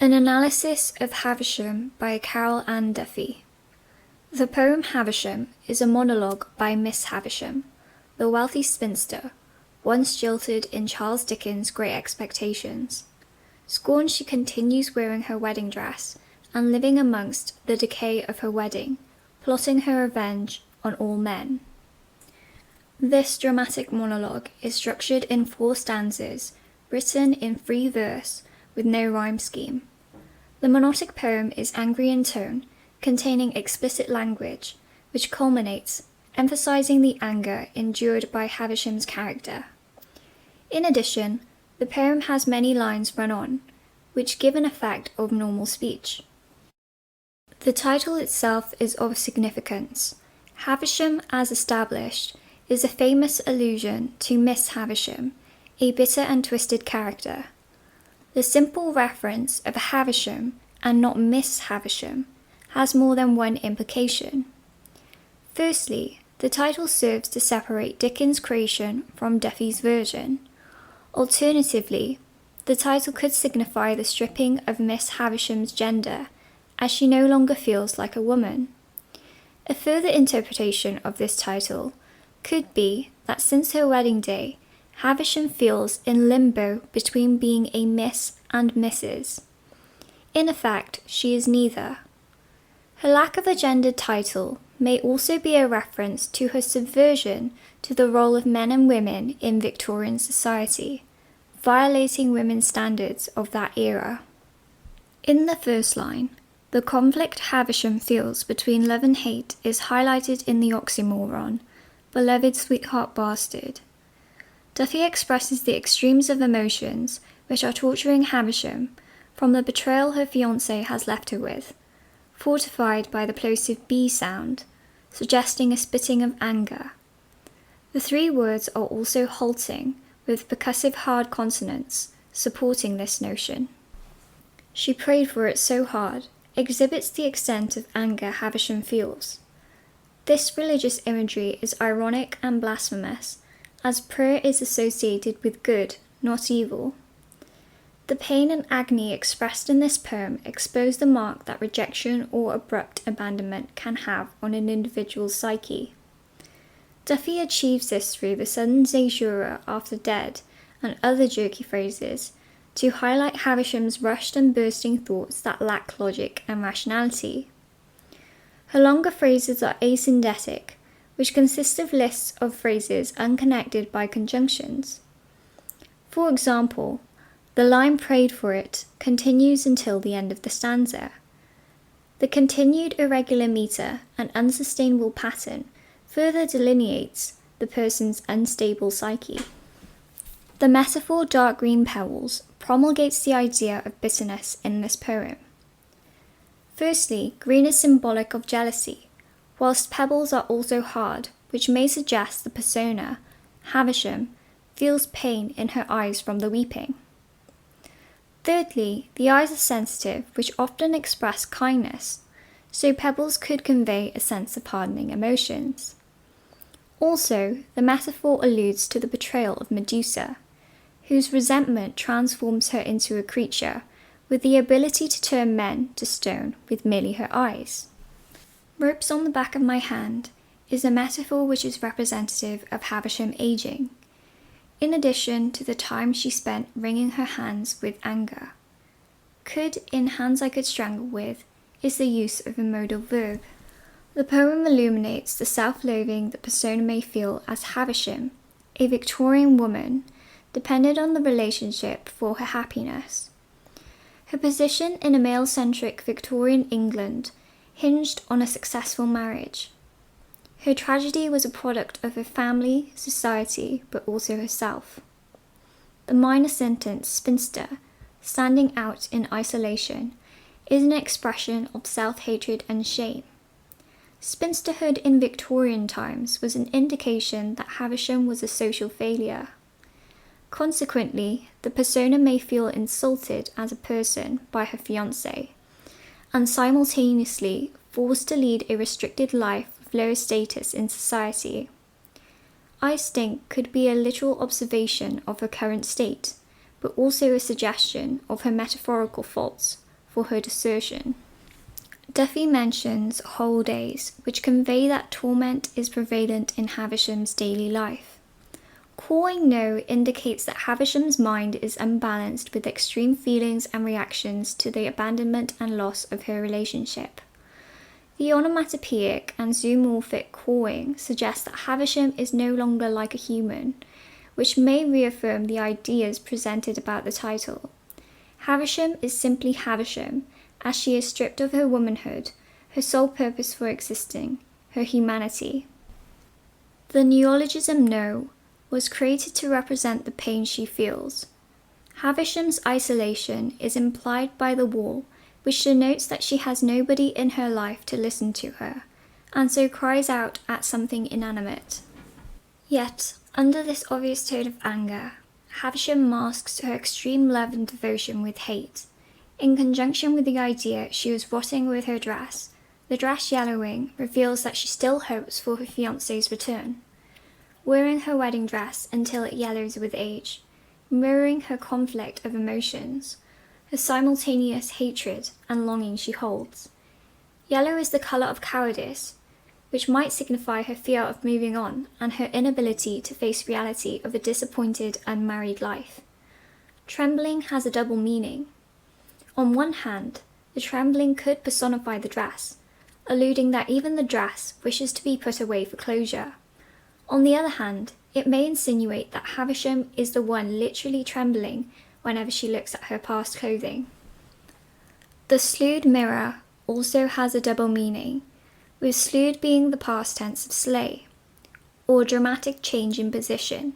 An analysis of Havisham by Carol Ann Duffy. The poem Havisham is a monologue by Miss Havisham, the wealthy spinster, once jilted in Charles Dickens' Great Expectations. Scorned, she continues wearing her wedding dress and living amongst the decay of her wedding, plotting her revenge on all men. This dramatic monologue is structured in 4 stanzas, written in free verse with no rhyme scheme. The monodic poem is angry in tone, containing explicit language, which culminates, emphasizing the anger endured by Havisham's character. In addition, the poem has many lines run on, which give an effect of normal speech. The title itself is of significance. Havisham, as established, is a famous allusion to Miss Havisham, a bitter and twisted character. The simple reference of Havisham and not Miss Havisham has more than one implication. Firstly, the title serves to separate Dickens' creation from Duffy's version. Alternatively, the title could signify the stripping of Miss Havisham's gender, as she no longer feels like a woman. A further interpretation of this title could be that since her wedding day, Havisham feels in limbo between being a Miss and Mrs. In effect, she is neither. Her lack of a gendered title may also be a reference to her subversion to the role of men and women in Victorian society, violating women's standards of that era. In the first line, the conflict Havisham feels between love and hate is highlighted in the oxymoron, beloved sweetheart bastard. Duffy expresses the extremes of emotions which are torturing Havisham from the betrayal her fiancé has left her with, fortified by the plosive B sound, suggesting a spitting of anger. The 3 words are also halting, with percussive hard consonants supporting this notion. She prayed for it so hard exhibits the extent of anger Havisham feels. This religious imagery is ironic and blasphemous, as prayer is associated with good, not evil. The pain and agony expressed in this poem expose the mark that rejection or abrupt abandonment can have on an individual's psyche. Duffy achieves this through the sudden caesura after dead and other jerky phrases to highlight Havisham's rushed and bursting thoughts that lack logic and rationality. Her longer phrases are asyndetic, which consist of lists of phrases unconnected by conjunctions. For example, the line prayed for it continues until the end of the stanza. The continued irregular meter and unsustainable pattern further delineates the person's unstable psyche. The metaphor dark green pebbles promulgates the idea of bitterness in this poem. Firstly, green is symbolic of jealousy, whilst pebbles are also hard, which may suggest the persona, Havisham, feels pain in her eyes from the weeping. Thirdly, the eyes are sensitive, which often express kindness, so pebbles could convey a sense of hardening emotions. Also, the metaphor alludes to the betrayal of Medusa, whose resentment transforms her into a creature with the ability to turn men to stone with merely her eyes. Ropes on the back of my hand is a metaphor which is representative of Havisham aging, in addition to the time she spent wringing her hands with anger. Could in hands I could strangle with is the use of a modal verb. The poem illuminates the self-loathing that persona may feel as Havisham, a Victorian woman, depended on the relationship for her happiness. Her position in a male-centric Victorian England hinged on a successful marriage. Her tragedy was a product of her family, society, but also herself. The minor sentence, spinster, standing out in isolation, is an expression of self-hatred and shame. Spinsterhood in Victorian times was an indication that Havisham was a social failure. Consequently, the persona may feel insulted as a person by her fiancé, and simultaneously forced to lead a restricted life of lower status in society. I stink could be a literal observation of her current state, but also a suggestion of her metaphorical faults, for her desertion. Duffy mentions whole days, which convey that torment is prevalent in Havisham's daily life. Calling no indicates that Havisham's mind is unbalanced with extreme feelings and reactions to the abandonment and loss of her relationship. The onomatopoeic and zoomorphic cawing suggests that Havisham is no longer like a human, which may reaffirm the ideas presented about the title. Havisham is simply Havisham, as she is stripped of her womanhood, her sole purpose for existing, her humanity. The neologism no was created to represent the pain she feels. Havisham's isolation is implied by the wall, which denotes that she has nobody in her life to listen to her, and so cries out at something inanimate. Yet, under this obvious tone of anger, Havisham masks her extreme love and devotion with hate. In conjunction with the idea she was rotting with her dress, the dress yellowing reveals that she still hopes for her fiancé's return. Wearing her wedding dress until it yellows with age, mirroring her conflict of emotions, her simultaneous hatred and longing she holds. Yellow is the colour of cowardice, which might signify her fear of moving on and her inability to face reality of a disappointed unmarried life. Trembling has a double meaning. On one hand, the trembling could personify the dress, alluding that even the dress wishes to be put away for closure. On the other hand, it may insinuate that Havisham is the one literally trembling whenever she looks at her past clothing. The slewed mirror also has a double meaning, with slewed being the past tense of slay, or dramatic change in position.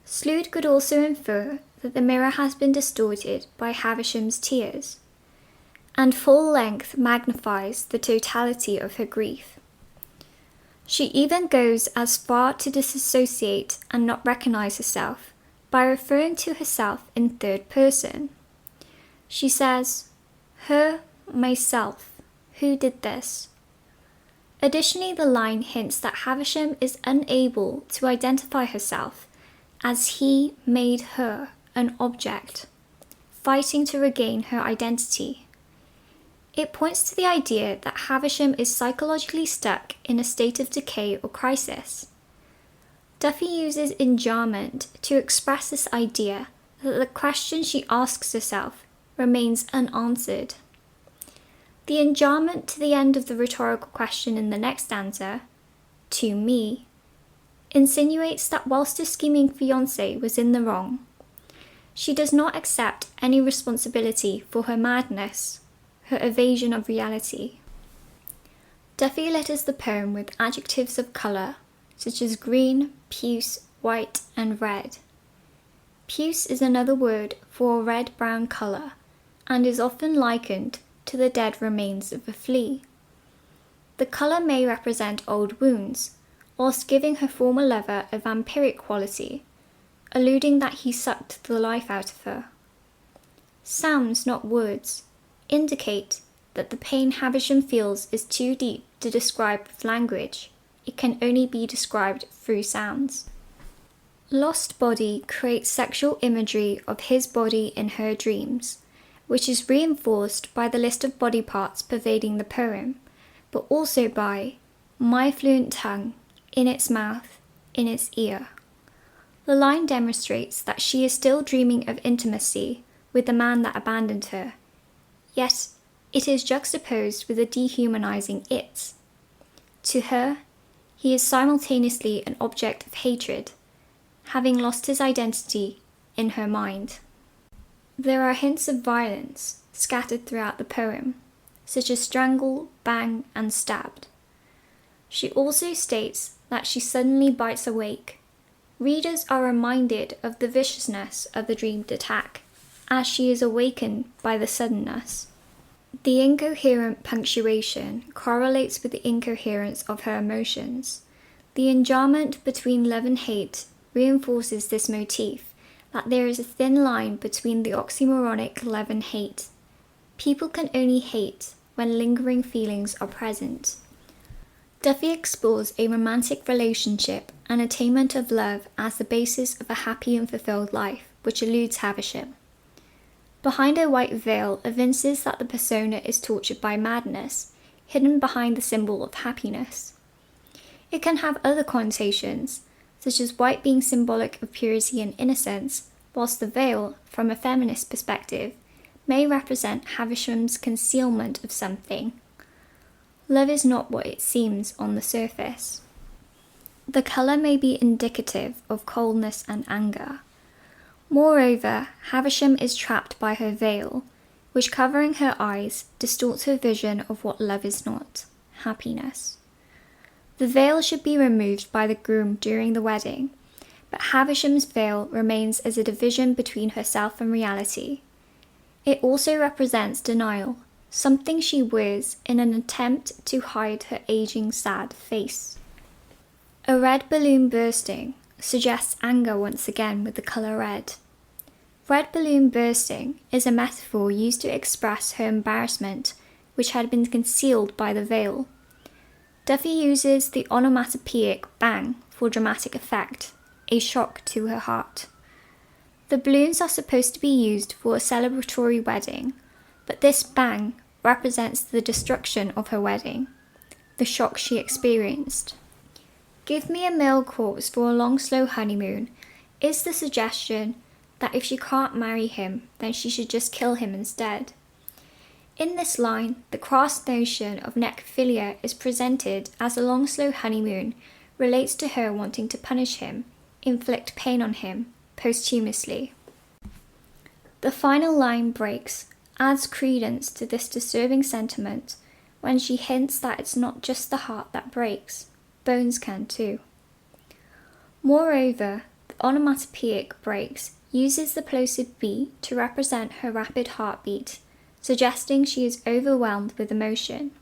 Slewed could also infer that the mirror has been distorted by Havisham's tears, and full length magnifies the totality of her grief. She even goes as far to disassociate and not recognize herself by referring to herself in third person. She says, "Her, myself, who did this?" Additionally, the line hints that Havisham is unable to identify herself, as he made her an object, fighting to regain her identity. It points to the idea that Havisham is psychologically stuck in a state of decay or crisis. Duffy uses enjambment to express this idea that the question she asks herself remains unanswered. The enjambment to the end of the rhetorical question in the next stanza, "to me," insinuates that whilst her scheming fiancé was in the wrong, she does not accept any responsibility for her madness, her evasion of reality. Duffy letters the poem with adjectives of colour, such as green, puce, white, and red. Puce is another word for a red-brown colour, and is often likened to the dead remains of a flea. The colour may represent old wounds, whilst giving her former lover a vampiric quality, alluding that he sucked the life out of her. Sounds, not words, indicate that the pain Havisham feels is too deep to describe with language. It can only be described through sounds. Lost Body creates sexual imagery of his body in her dreams, which is reinforced by the list of body parts pervading the poem, but also by my fluent tongue, in its mouth, in its ear. The line demonstrates that she is still dreaming of intimacy with the man that abandoned her, yet it is juxtaposed with a dehumanizing it. To her, he is simultaneously an object of hatred, having lost his identity in her mind. There are hints of violence scattered throughout the poem, such as strangle, bang, and stabbed. She also states that she suddenly bites awake. Readers are reminded of the viciousness of the dreamed attack, as she is awakened by the suddenness. The incoherent punctuation correlates with the incoherence of her emotions. The enjambment between love and hate reinforces this motif, that there is a thin line between the oxymoronic love and hate. People can only hate when lingering feelings are present. Duffy explores a romantic relationship and attainment of love as the basis of a happy and fulfilled life, which eludes Havisham. Behind a white veil evinces that the persona is tortured by madness, hidden behind the symbol of happiness. It can have other connotations, such as white being symbolic of purity and innocence, whilst the veil, from a feminist perspective, may represent Havisham's concealment of something. Love is not what it seems on the surface. The colour may be indicative of coldness and anger. Moreover, Havisham is trapped by her veil, which, covering her eyes, distorts her vision of what love is not, happiness. The veil should be removed by the groom during the wedding, but Havisham's veil remains as a division between herself and reality. It also represents denial, something she wears in an attempt to hide her aging, sad face. A red balloon bursting suggests anger once again with the colour red. Red balloon bursting is a metaphor used to express her embarrassment, which had been concealed by the veil. Duffy uses the onomatopoeic bang for dramatic effect, a shock to her heart. The balloons are supposed to be used for a celebratory wedding, but this bang represents the destruction of her wedding, the shock she experienced. Give me a male corpse for a long slow honeymoon is the suggestion that if she can't marry him, then she should just kill him instead. In this line, the crass notion of necrophilia is presented as a long slow honeymoon relates to her wanting to punish him, inflict pain on him, posthumously. The final line breaks, adds credence to this disturbing sentiment when she hints that it's not just the heart that breaks, bones can too. Moreover, the onomatopoeic breaks uses the plosive B to represent her rapid heartbeat, suggesting she is overwhelmed with emotion.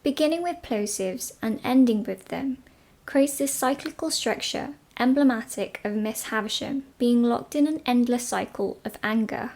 Beginning with plosives and ending with them creates this cyclical structure emblematic of Miss Havisham being locked in an endless cycle of anger.